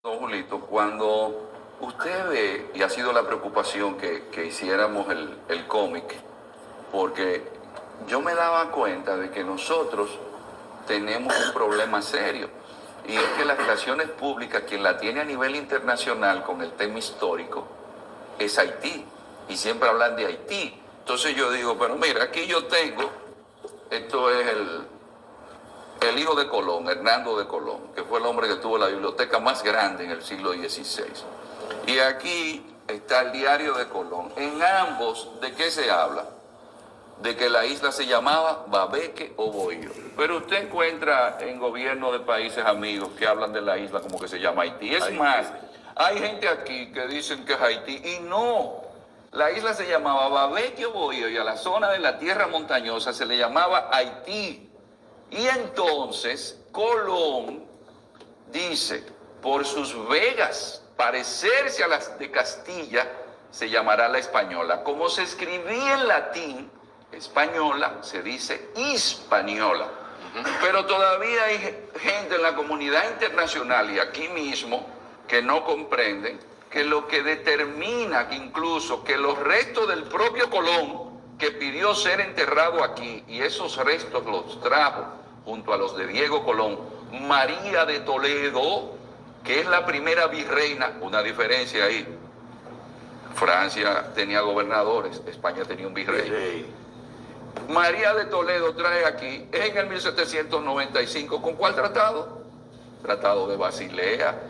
Don Julito, cuando usted ve, y ha sido la preocupación que hiciéramos el cómic, porque yo me daba cuenta de que nosotros tenemos un problema serio, y es que las relaciones públicas, quien la tiene a nivel internacional con el tema histórico, es Haití, y siempre hablan de Haití. Entonces yo digo, pero mira, aquí yo tengo, esto es el hijo de Colón, Hernando de Colón, que fue el hombre que tuvo la biblioteca más grande en el siglo XVI. Y aquí está el diario de Colón. En ambos, ¿de qué se habla? De que la isla se llamaba Babeque o Bohío. Pero usted encuentra en gobierno de países amigos que hablan de la isla como que se llama Haití. Es más, hay gente aquí que dicen que es Haití y no. La isla se llamaba Babeque o Bohío y a la zona de la tierra montañosa se le llamaba Haití. Y entonces Colón dice, por sus vegas parecerse a las de Castilla, se llamará la española. Como se escribía en latín, española, se dice hispaniola. Pero todavía hay gente en la comunidad internacional y aquí mismo que no comprenden que lo que determina que incluso que los restos del propio Colón, que pidió ser enterrado aquí, y esos restos los trajo junto a los de Diego Colón, María de Toledo, que es la primera virreina, una diferencia ahí. Francia tenía gobernadores, España tenía un virrey. María de Toledo trae aquí en el 1795, ¿con cuál tratado? Tratado de Basilea.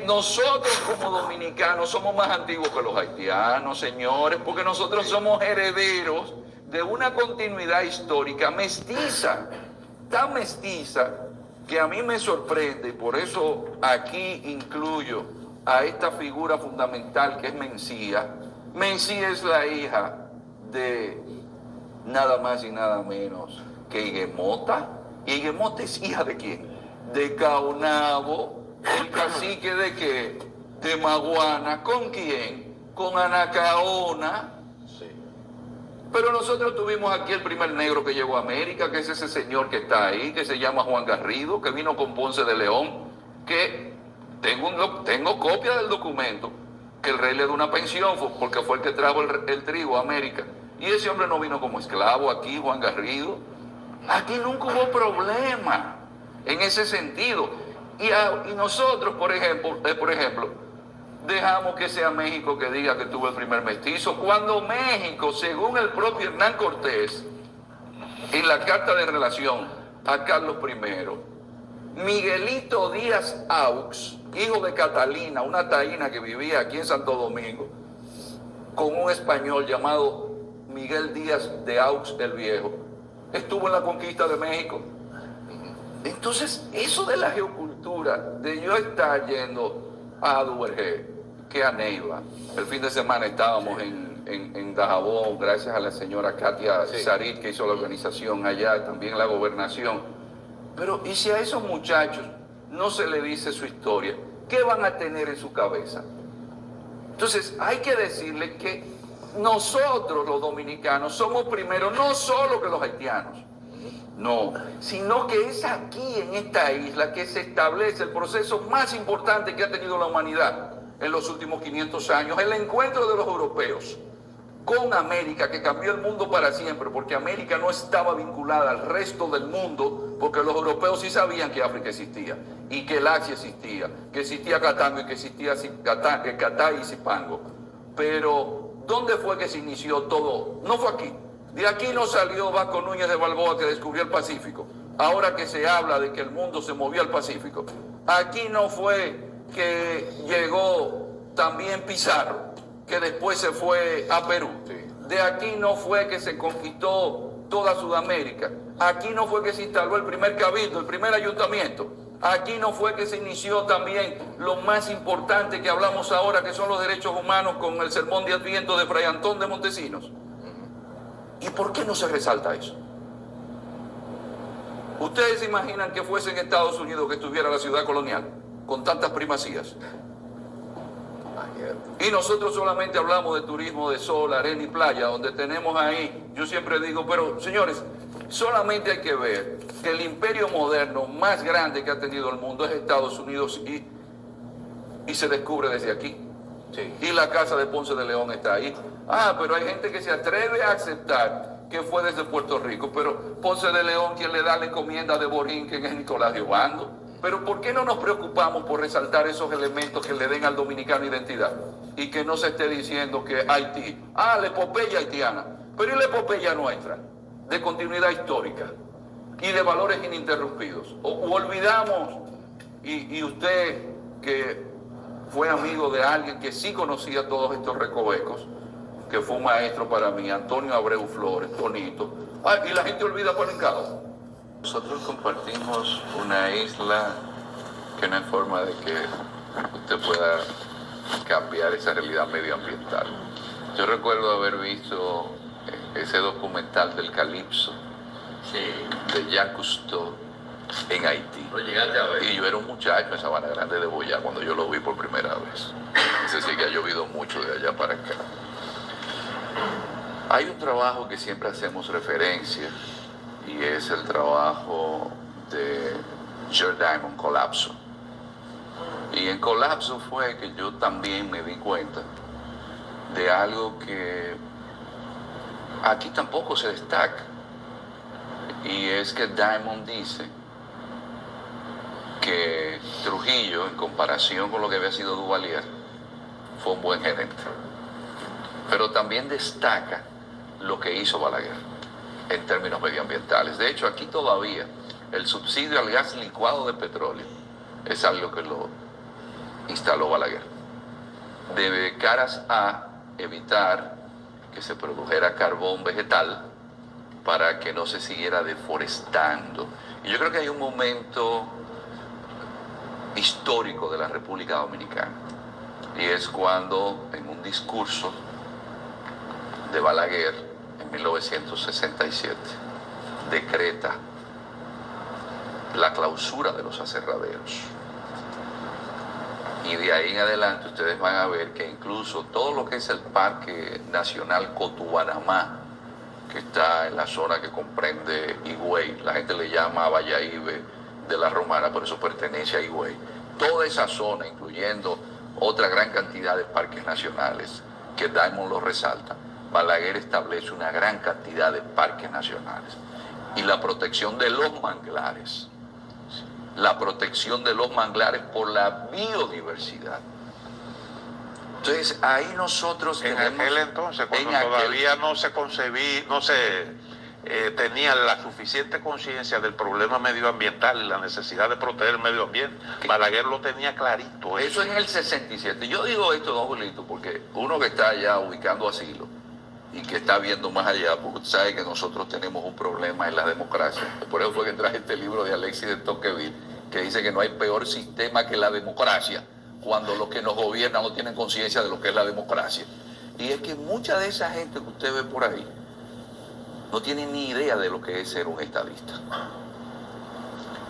Nosotros como dominicanos somos más antiguos que los haitianos, señores, porque nosotros somos herederos de una continuidad histórica mestiza, tan mestiza que a mí me sorprende, y por eso aquí incluyo a esta figura fundamental que es Mencía. Mencía es la hija de nada más y nada menos que Higuemota. ¿Y Higuemota es hija de quién? De Caonabo, el cacique de qué? De Maguana. ¿Con quién? Con Anacaona. Sí. Pero nosotros tuvimos aquí el primer negro que llegó a América, que es ese señor que está ahí, que se llama Juan Garrido, que vino con Ponce de León, que tengo copia del documento, que el rey le dio una pensión porque fue el que trajo el trigo a América. Y ese hombre no vino como esclavo aquí, Juan Garrido. Aquí nunca hubo problema en ese sentido. Y nosotros, por ejemplo, dejamos que sea México que diga que tuvo el primer mestizo, cuando México, según el propio Hernán Cortés, en la carta de relación a Carlos I, Miguelito Díaz Aux, hijo de Catalina, una taína que vivía aquí en Santo Domingo, con un español llamado Miguel Díaz de Aux el Viejo, estuvo en la conquista de México. Entonces, eso de la geocultura, de yo estar yendo a Duvergé, que a Neiva, el fin de semana estábamos en Dajabón, gracias a la señora Katia Sarit, que hizo la organización allá, también la gobernación. Pero, ¿y si a esos muchachos no se le dice su historia? ¿Qué van a tener en su cabeza? Entonces, hay que decirle que nosotros los dominicanos somos primero no solo que los haitianos, no, sino que es aquí en esta isla que se establece el proceso más importante que ha tenido la humanidad en los últimos 500 años, el encuentro de los europeos con América, que cambió el mundo para siempre, porque América no estaba vinculada al resto del mundo, porque los europeos sí sabían que África existía, y que el Asia existía, que existía Catango y que existía Catá y Zipango. Pero, ¿dónde fue que se inició todo? No fue aquí. De aquí no salió Vasco Núñez de Balboa, que descubrió el Pacífico. Ahora que se habla de que el mundo se movió al Pacífico. Aquí no fue que llegó también Pizarro, que después se fue a Perú. De aquí no fue que se conquistó toda Sudamérica. Aquí no fue que se instaló el primer cabildo, el primer ayuntamiento. Aquí no fue que se inició también lo más importante que hablamos ahora, que son los derechos humanos, con el sermón de Adviento de Fray Antón de Montesinos. ¿Y por qué no se resalta eso? ¿Ustedes se imaginan que fuese en Estados Unidos que estuviera la ciudad colonial con tantas primacías? Y nosotros solamente hablamos de turismo de sol, arena y playa, donde tenemos ahí, yo siempre digo, pero señores, solamente hay que ver que el imperio moderno más grande que ha tenido el mundo es Estados Unidos, y se descubre desde aquí. Sí. Y la casa de Ponce de León está ahí. Pero hay gente que se atreve a aceptar que fue desde Puerto Rico, pero Ponce de León, quien le da la encomienda de Borinquen es Nicolás de Obando. Pero ¿por qué no nos preocupamos por resaltar esos elementos que le den al dominicano identidad? Y que no se esté diciendo que Haití, la epopeya haitiana, pero ¿y la epopeya nuestra? De continuidad histórica y de valores ininterrumpidos. O olvidamos, y usted que fue amigo de alguien que sí conocía todos estos recovecos, que fue un maestro para mí, Antonio Abreu Flores, Tonito, y la gente olvida Palencao. Nosotros compartimos una isla que no hay forma de que usted pueda cambiar esa realidad medioambiental. Yo recuerdo haber visto ese documental del Calipso, de Jacques Cousteau, en Haití. ¿Lo llegaste a ver? Y yo era un muchacho en Sabana Grande de Boyá cuando yo lo vi por primera vez. Es decir, que ha llovido mucho de allá para acá. Hay un trabajo que siempre hacemos referencia y es el trabajo de Jared Diamond, Colapso. Y en Colapso fue que yo también me di cuenta de algo que aquí tampoco se destaca. Y es que Diamond dice que Trujillo, en comparación con lo que había sido Duvalier, fue un buen gerente. Pero también destaca lo que hizo Balaguer en términos medioambientales. De hecho, aquí todavía el subsidio al gas licuado de petróleo es algo que lo instaló Balaguer, de caras a evitar que se produjera carbón vegetal para que no se siguiera deforestando. Y yo creo que hay un momento histórico de la República Dominicana, y es cuando en un discurso de Balaguer en 1967 decreta la clausura de los aserraderos. Y de ahí en adelante ustedes van a ver que incluso todo lo que es el Parque Nacional Cotubanamá, que está en la zona que comprende Higüey, la gente le llama Valladolid de la Romana, por eso pertenece a Higüey. Toda esa zona, incluyendo otra gran cantidad de parques nacionales, que Diamond lo resalta, Balaguer establece una gran cantidad de parques nacionales. Y la protección de los manglares, por la biodiversidad. Entonces ahí nosotros en tenemos, aquel entonces, cuando todavía no se tenía la suficiente conciencia del problema medioambiental y la necesidad de proteger el medio ambiente, Balaguer lo tenía clarito. Eso es en el 67. Yo digo esto, don Julito, porque uno que está allá ubicando asilo y que está viendo más allá, porque usted sabe que nosotros tenemos un problema en la democracia. Por eso fue que traje este libro de Alexis de Tocqueville, que dice que no hay peor sistema que la democracia, cuando los que nos gobiernan no tienen conciencia de lo que es la democracia. Y es que mucha de esa gente que usted ve por ahí no tienen ni idea de lo que es ser un estadista.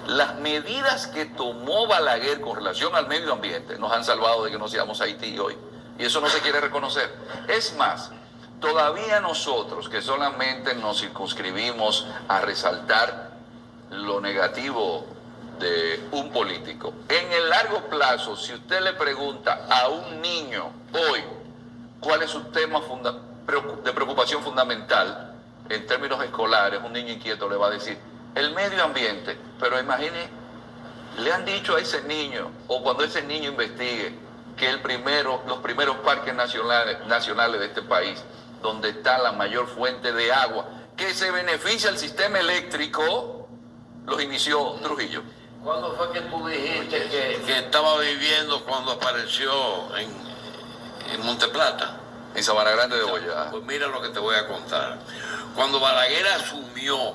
Las medidas que tomó Balaguer con relación al medio ambiente nos han salvado de que no seamos Haití hoy. Y eso no se quiere reconocer. Es más, todavía nosotros que solamente nos circunscribimos a resaltar lo negativo de un político, en el largo plazo, si usted le pregunta a un niño hoy cuál es su tema de preocupación fundamental en términos escolares, un niño inquieto le va a decir el medio ambiente. Pero imagine, le han dicho a ese niño, o cuando ese niño investigue, que los primeros parques nacionales de este país, donde está la mayor fuente de agua, que se beneficia el sistema eléctrico, los inició Trujillo. ¿Cuándo fue que tú dijiste que estaba viviendo cuando apareció en Monteplata? En Sabana Grande de Boyá. Pues mira lo que te voy a contar. Cuando Balaguer asumió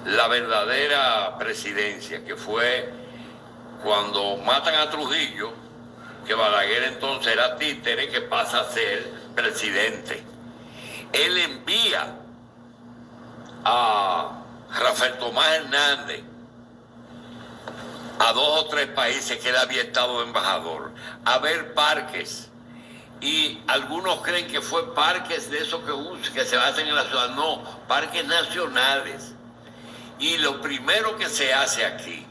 la verdadera presidencia, que fue cuando matan a Trujillo, que Balaguer entonces era títere, que pasa a ser presidente. Él envía a Rafael Tomás Hernández a 2 o 3 países que él había estado embajador, a ver parques. Y algunos creen que fue parques de esos que se hacen en la ciudad. No, parques nacionales. Y lo primero que se hace aquí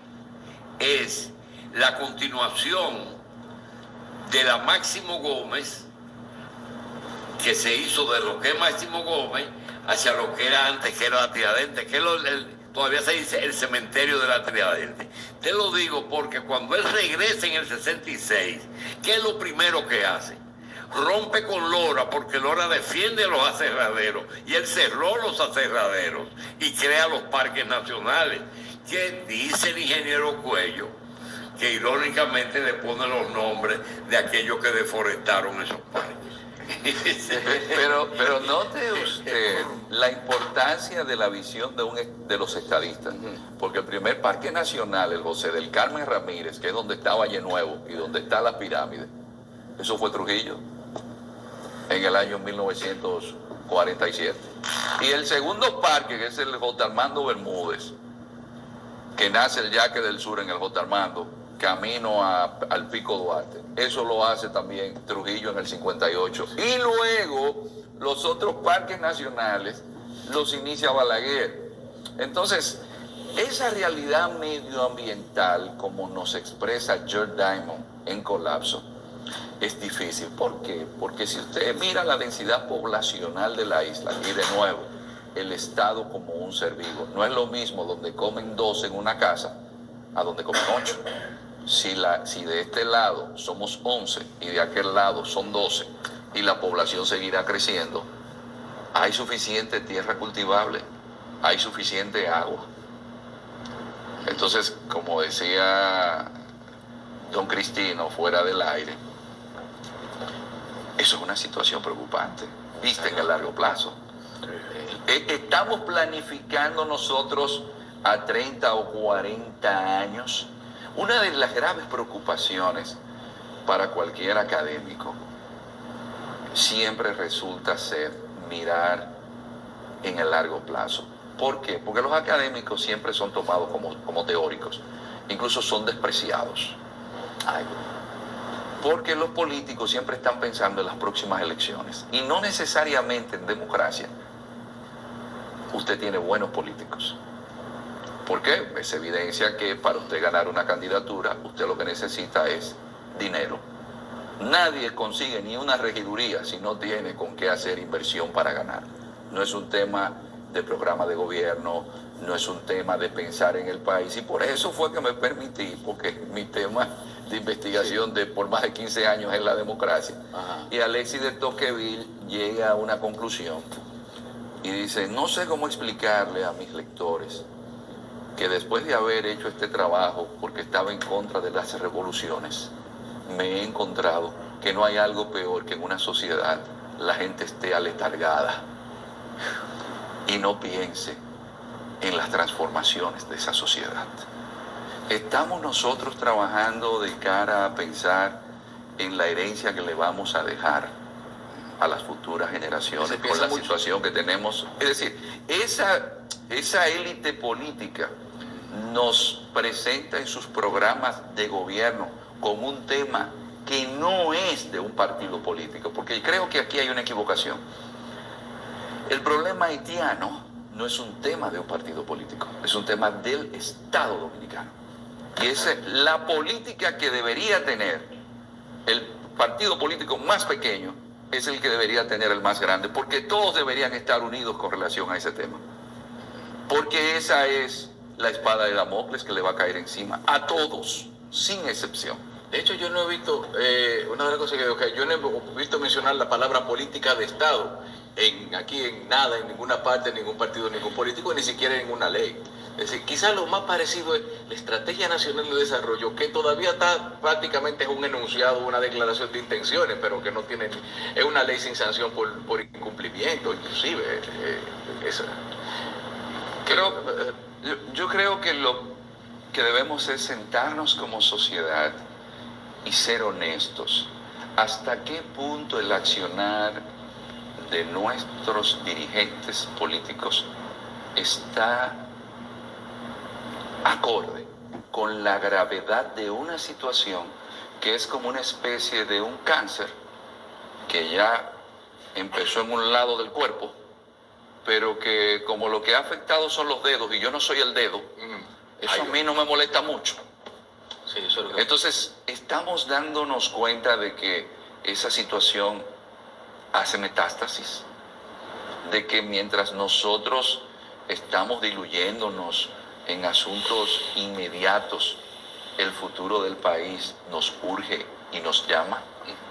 es la continuación de la Máximo Gómez, que se hizo de lo que es Máximo Gómez, hacia lo que era antes, que era la Tiradentes, que todavía se dice el cementerio de la Tiradentes. Te lo digo porque cuando él regresa en el 66, ¿qué es lo primero que hace? Rompe con Lora, porque Lora defiende a los aserraderos, y él cerró los aserraderos y crea los parques nacionales, que dice el ingeniero Cuello, que irónicamente le pone los nombres de aquellos que deforestaron esos parques. Pero note usted la importancia de la visión de los estadistas, porque el primer parque nacional, el José del Carmen Ramírez, que es donde está Valle Nuevo y donde está la pirámide, eso fue Trujillo en el año 1947. Y el segundo parque, que es el J. Armando Bermúdez, que nace el Yaque del Sur en el J. Armando, camino al Pico Duarte. Eso lo hace también Trujillo en el 58. Y luego los otros parques nacionales los inicia Balaguer. Entonces, esa realidad medioambiental, como nos expresa George Diamond en Colapso, es difícil. ¿Por qué? Porque si usted mira la densidad poblacional de la isla, y de nuevo, el Estado como un ser vivo, no es lo mismo donde comen 2 en una casa a donde comen 8. Si de este lado somos 11 y de aquel lado son 12 y la población seguirá creciendo, hay suficiente tierra cultivable, hay suficiente agua. Entonces, como decía don Cristino fuera del aire, eso es una situación preocupante, vista en el largo plazo. Estamos planificando nosotros a 30 o 40 años. Una de las graves preocupaciones para cualquier académico siempre resulta ser mirar en el largo plazo. ¿Por qué? Porque los académicos siempre son tomados como teóricos, incluso son despreciados. Porque los políticos siempre están pensando en las próximas elecciones, y no necesariamente en democracia usted tiene buenos políticos. ¿Por qué? Es evidencia que para usted ganar una candidatura, usted lo que necesita es dinero. Nadie consigue ni una regiduría si no tiene con qué hacer inversión para ganar. No es un tema de programa de gobierno, no es un tema de pensar en el país. Y por eso fue que me permití, porque mi tema de investigación de por más de 15 años es la democracia. Ajá. Y Alexis de Tocqueville llega a una conclusión y dice: no sé cómo explicarle a mis lectores que después de haber hecho este trabajo, porque estaba en contra de las revoluciones, me he encontrado que no hay algo peor que en una sociedad la gente esté aletargada y no piense en las transformaciones de esa sociedad. Estamos nosotros trabajando de cara a pensar en la herencia que le vamos a dejar a las futuras generaciones con la situación que tenemos. Es decir, esa élite política nos presenta en sus programas de gobierno con un tema que no es de un partido político, porque creo que aquí hay una equivocación. El problema haitiano no es un tema de un partido político, es un tema del Estado dominicano. Y es la política que debería tener el partido político más pequeño, es el que debería tener el más grande, porque todos deberían estar unidos con relación a ese tema. Porque esa es la espada de Damocles que le va a caer encima a todos, sin excepción. De hecho, yo no he visto, una de las cosas que yo no he visto mencionar la palabra política de Estado aquí en nada, en ninguna parte, en ningún partido, ningún político, ni siquiera en una ley. Es decir, quizás lo más parecido es la Estrategia Nacional de Desarrollo, que todavía está prácticamente es un enunciado, una declaración de intenciones, pero que no tiene, es una ley sin sanción por incumplimiento, inclusive. Yo creo que lo que debemos es sentarnos como sociedad y ser honestos. ¿Hasta qué punto el accionar de nuestros dirigentes políticos está acorde con la gravedad de una situación que es como una especie de un cáncer que ya empezó en un lado del cuerpo, pero que como lo que ha afectado son los dedos y yo no soy el dedo, eso a mí no me molesta mucho? Sí, eso es lo que... Entonces, estamos dándonos cuenta de que esa situación hace metástasis, de que mientras nosotros estamos diluyéndonos en asuntos inmediatos, el futuro del país nos urge y nos llama,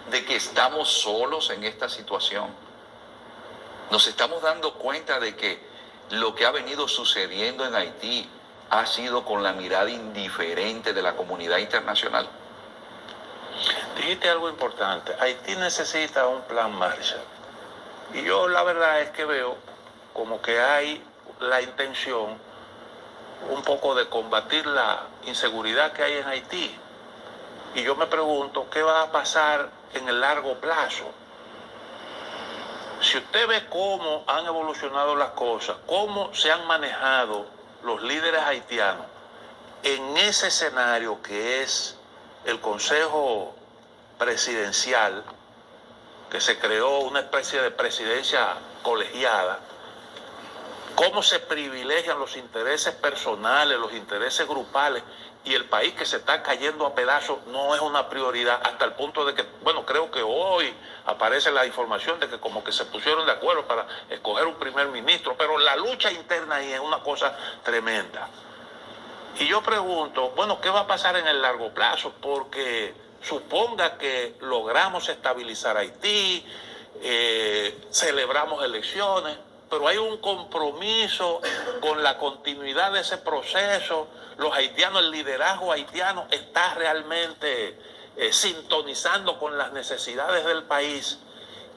de que estamos solos en esta situación. Nos estamos dando cuenta de que lo que ha venido sucediendo en Haití ha sido con la mirada indiferente de la comunidad internacional. Dijiste algo importante. Haití necesita un plan Marshall. Y yo la verdad es que veo como que hay la intención un poco de combatir la inseguridad que hay en Haití. Y yo me pregunto, ¿qué va a pasar en el largo plazo? Si usted ve cómo han evolucionado las cosas, cómo se han manejado los líderes haitianos en ese escenario que es el Consejo Presidencial, que se creó una especie de presidencia colegiada, cómo se privilegian los intereses personales, los intereses grupales, y el país que se está cayendo a pedazos no es una prioridad, hasta el punto de que, bueno, creo que hoy aparece la información de que como que se pusieron de acuerdo para escoger un primer ministro, pero la lucha interna ahí es una cosa tremenda. Y yo pregunto, bueno, ¿qué va a pasar en el largo plazo? Porque suponga que logramos estabilizar Haití, celebramos elecciones, pero hay un compromiso con la continuidad de ese proceso. Los haitianos, el liderazgo haitiano está realmente sintonizando con las necesidades del país.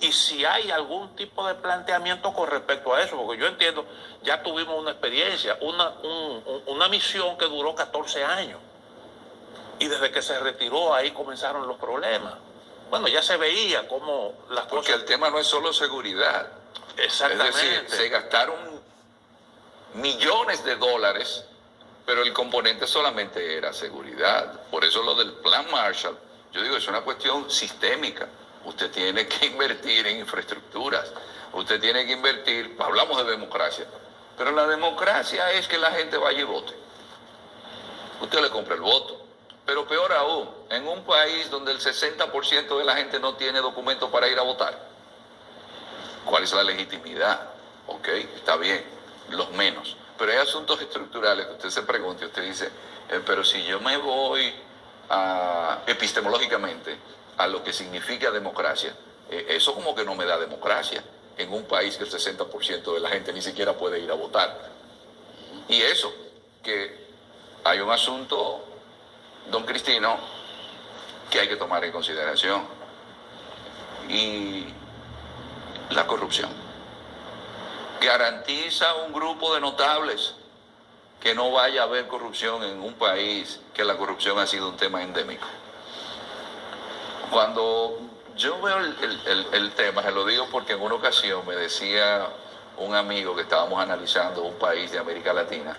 Y si hay algún tipo de planteamiento con respecto a eso, porque yo entiendo, ya tuvimos una experiencia, una misión que duró 14 años. Y desde que se retiró ahí comenzaron los problemas. Bueno, ya se veía cómo las Porque cosas... el tema no es solo seguridad. Exactamente. Es decir, se gastaron millones de dólares, pero el componente solamente era seguridad. Por eso lo del Plan Marshall, yo digo, es una cuestión sistémica. Usted tiene que invertir en infraestructuras, usted tiene que invertir, hablamos de democracia, pero la democracia es que la gente vaya y vote. Usted le compra el voto. Pero peor aún, en un país donde el 60% de la gente no tiene documentos para ir a votar, ¿cuál es la legitimidad? Ok, está bien, los menos. Pero hay asuntos estructurales que usted se pregunta y usted dice, pero si yo me voy epistemológicamente a lo que significa democracia, eso como que no me da democracia en un país que el 60% de la gente ni siquiera puede ir a votar. Y eso, que hay un asunto, don Cristino, que hay que tomar en consideración. Y la corrupción. Garantiza un grupo de notables que no vaya a haber corrupción en un país que la corrupción ha sido un tema endémico. Cuando yo veo el tema, se lo digo porque en una ocasión me decía un amigo que estábamos analizando un país de América Latina,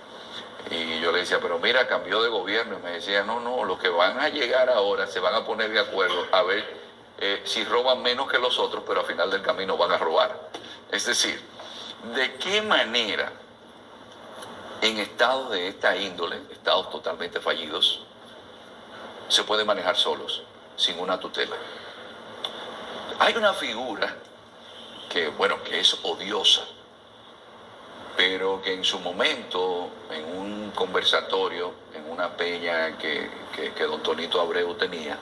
y yo le decía, pero mira, cambió de gobierno, y me decía, no, los que van a llegar ahora se van a poner de acuerdo a ver si roban menos que los otros, pero al final del camino van a robar. Es decir, ¿de qué manera en estados de esta índole, estados totalmente fallidos, se puede manejar solos, sin una tutela? Hay una figura que, bueno, que es odiosa, pero que en su momento, en un conversatorio, en una peña que don Tonito Abreu tenía,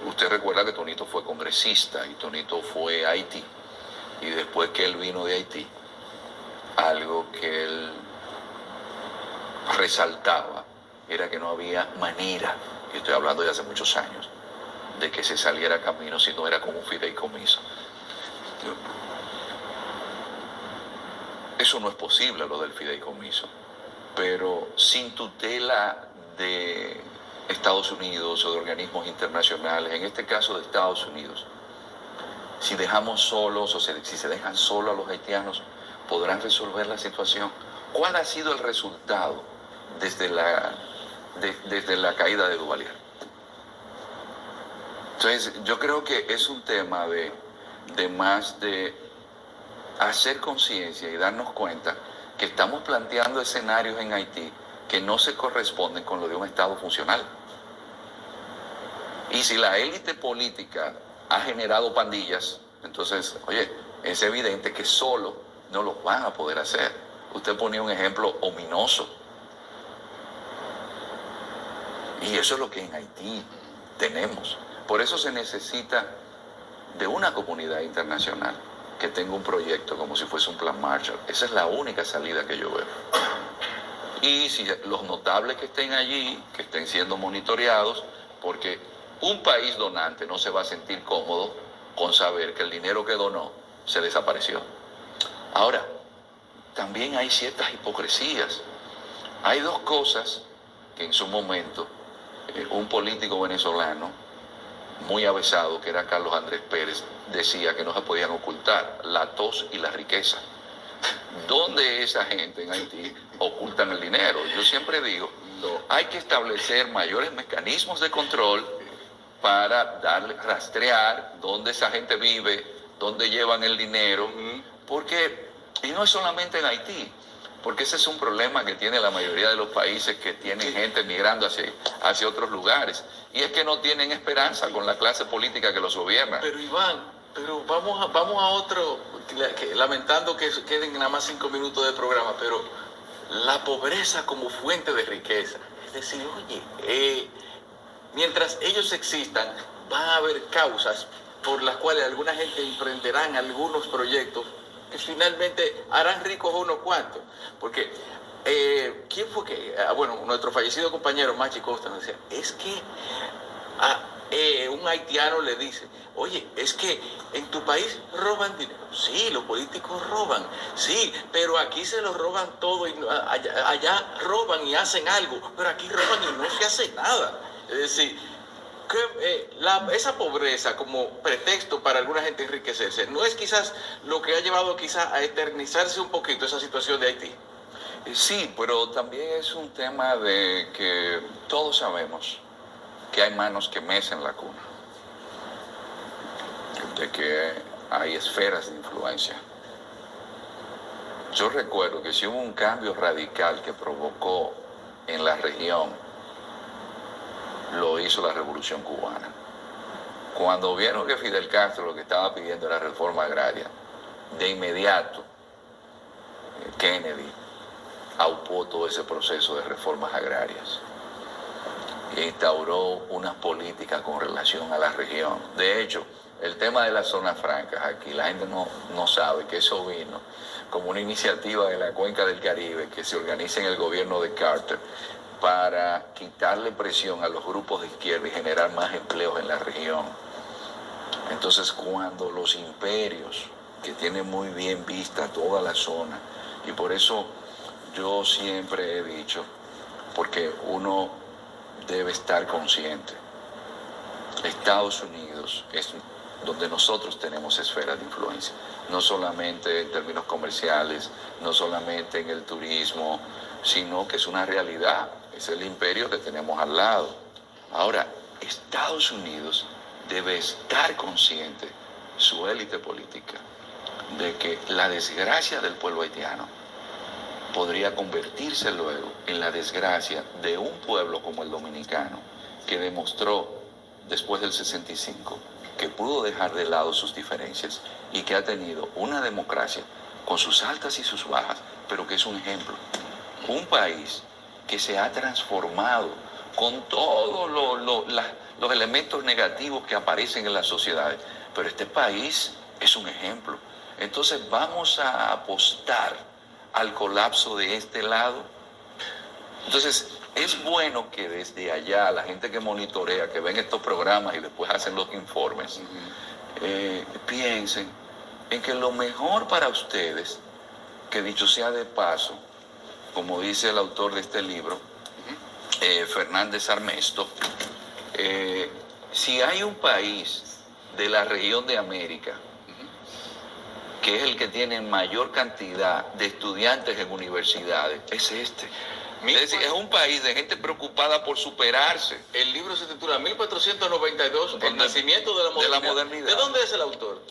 usted recuerda que Tonito fue congresista y Tonito fue a Haití. Y después que él vino de Haití, algo que él resaltaba era que no había manera, y estoy hablando de hace muchos años, de que se saliera camino si no era con un fideicomiso. Eso no es posible, lo del fideicomiso, pero sin tutela de Estados Unidos o de organismos internacionales, en este caso de Estados Unidos, si dejamos solos o si se dejan solos a los haitianos, podrán resolver la situación. ¿Cuál ha sido el resultado desde la caída de Duvalier? Entonces, yo creo que es un tema de más de hacer conciencia y darnos cuenta que estamos planteando escenarios en Haití que no se corresponden con lo de un Estado funcional. Y si la élite política ha generado pandillas, entonces, oye, es evidente que solo no lo van a poder hacer. Usted ponía un ejemplo ominoso. Y eso es lo que en Haití tenemos. Por eso se necesita de una comunidad internacional que tenga un proyecto como si fuese un plan Marshall. Esa es la única salida que yo veo. Y si los notables que estén allí, que estén siendo monitoreados, porque un país donante no se va a sentir cómodo con saber que el dinero que donó se desapareció. Ahora, también hay ciertas hipocresías. Hay dos cosas que en su momento un político venezolano muy avesado, que era Carlos Andrés Pérez, decía que no se podían ocultar: la tos y la riqueza. ¿Dónde esa gente en Haití ocultan el dinero? Yo siempre digo, hay que establecer mayores mecanismos de control para rastrear dónde esa gente vive, dónde llevan el dinero, porque, y no es solamente en Haití, porque ese es un problema que tiene la mayoría de los países que tienen gente migrando hacia otros lugares, y es que no tienen esperanza con la clase política que los gobierna. Pero Iván, vamos a otro, lamentando que queden nada más 5 minutos de programa, pero la pobreza como fuente de riqueza. Es decir, oye, mientras ellos existan, van a haber causas por las cuales alguna gente emprenderán algunos proyectos que finalmente harán ricos a unos cuantos. Porque, ¿quién fue que? Bueno, nuestro fallecido compañero Machi Costa nos decía, es que un haitiano le dice, oye, es que en tu país roban dinero. Sí, los políticos roban, sí, pero aquí se lo roban todo y allá roban y hacen algo, pero aquí roban y no se hace nada. Es decir, esa pobreza como pretexto para alguna gente enriquecerse, ¿no es quizás lo que ha llevado quizás a eternizarse un poquito esa situación de Haití? Sí, pero también es un tema de que todos sabemos que hay manos que mecen la cuna, de que hay esferas de influencia. Yo recuerdo que si hubo un cambio radical que provocó en la región, lo hizo la Revolución Cubana. Cuando vieron que Fidel Castro lo que estaba pidiendo era reforma agraria, de inmediato Kennedy aupó todo ese proceso de reformas agrarias e instauró unas políticas con relación a la región. De hecho, el tema de las zonas francas, aquí la gente no sabe que eso vino como una iniciativa de la Cuenca del Caribe que se organiza en el gobierno de Carter para quitarle presión a los grupos de izquierda y generar más empleos en la región. Entonces, cuando los imperios, que tienen muy bien vista toda la zona, y por eso yo siempre he dicho, porque uno debe estar consciente, Estados Unidos es donde nosotros tenemos esferas de influencia, no solamente en términos comerciales, no solamente en el turismo, sino que es una realidad, es el imperio que tenemos al lado. Ahora, Estados Unidos debe estar consciente, su élite política, de que la desgracia del pueblo haitiano podría convertirse luego en la desgracia de un pueblo como el dominicano, que demostró después del 65 que pudo dejar de lado sus diferencias y que ha tenido una democracia con sus altas y sus bajas, pero que es un ejemplo. Un país que se ha transformado con todos los elementos negativos que aparecen en las sociedades, pero este país es un ejemplo. Entonces, ¿vamos a apostar al colapso de este lado? Entonces, es bueno que desde allá la gente que monitorea, que ven estos programas y después hacen los informes, piensen en que lo mejor para ustedes, que dicho sea de paso, como dice el autor de este libro, Fernández Armesto, si hay un país de la región de América que es el que tiene mayor cantidad de estudiantes en universidades, es este. Es decir, es un país de gente preocupada por superarse. El libro se titula 1492, El nacimiento de la modernidad. ¿De dónde es el autor?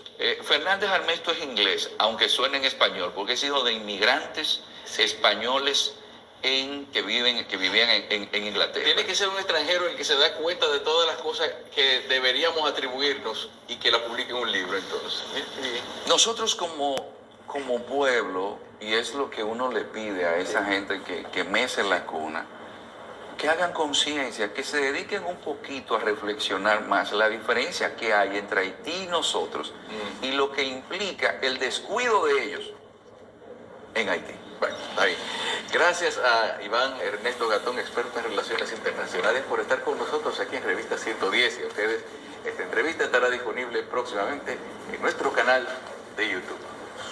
Fernández Armesto es inglés, aunque suena en español, porque es hijo de inmigrantes españoles que vivían en Inglaterra. Tiene que ser un extranjero el que se da cuenta de todas las cosas que deberíamos atribuirnos y que la publique en un libro, entonces. Nosotros como pueblo, y es lo que uno le pide a esa gente que mece la cuna, que hagan conciencia, que se dediquen un poquito a reflexionar más la diferencia que hay entre Haití y nosotros y lo que implica el descuido de ellos en Haití. Bueno, está bien. Gracias a Iván Ernesto Gatón, experto en relaciones internacionales, por estar con nosotros aquí en Revista 110. Y a ustedes, esta entrevista estará disponible próximamente en nuestro canal de YouTube.